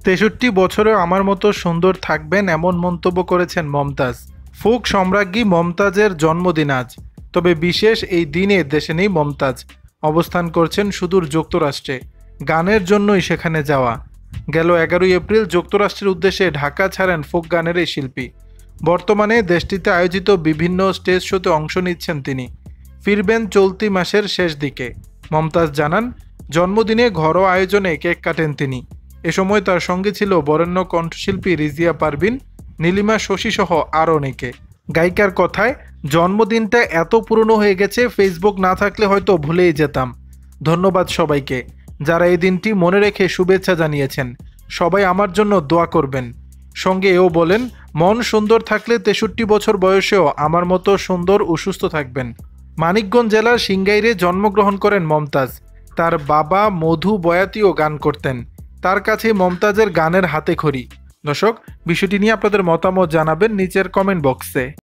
৬৩ বছরেও আমার মতো সুন্দর থাকবেন এমন মন্তব্য করেছেন মমতাজ। ফোক সম্রাজ্ঞী মমতাজের জন্মদিন আজ, তবে বিশেষ এই দিনে দেশে নেই মমতাজ। অবস্থান করছেন সুদূর যুক্তরাষ্ট্রে, গানের জন্যই সেখানে যাওয়া। গেল ১১ এপ্রিল যুক্তরাষ্ট্রের উদ্দেশ্যে ঢাকা ছাড়েন ফোক গানের এই শিল্পী। বর্তমানে দেশটিতে আয়োজিত বিভিন্ন স্টেজ শোতে অংশ নিচ্ছেন তিনি। ফিরবেন চলতি মাসের শেষ দিকে। মমতাজ জানান, জন্মদিনে ঘরোয়া আয়োজনে কেক কাটেন তিনি। এ সময় তার সঙ্গে ছিল বরেণ্য কণ্ঠশিল্পী রিজিয়া পারভিন, নীলিমা শশী সহ আরও অনেকে। গায়িকার কথায়, জন্মদিনটা এত পুরনো হয়ে গেছে, ফেসবুক না থাকলে হয়তো ভুলেই যেতাম। ধন্যবাদ সবাইকে যারা এই দিনটি মনে রেখে শুভেচ্ছা জানিয়েছেন। সবাই আমার জন্য দোয়া করবেন। সঙ্গে এও বলেন, মন সুন্দর থাকলে ৬৩ বছর বয়সেও আমার মতো সুন্দর ও সুস্থ থাকবেন। মানিকগঞ্জ জেলার সিংগাইরে জন্মগ্রহণ করেন মমতাজ। তার বাবা মধু বয়াতিও গান করতেন। তার কাছে মমতাজের গানের হাতেখড়ি। দর্শক, বিষয়টি নিয়ে আপনাদের মতামত জানাবেন নিচের কমেন্ট বক্সে।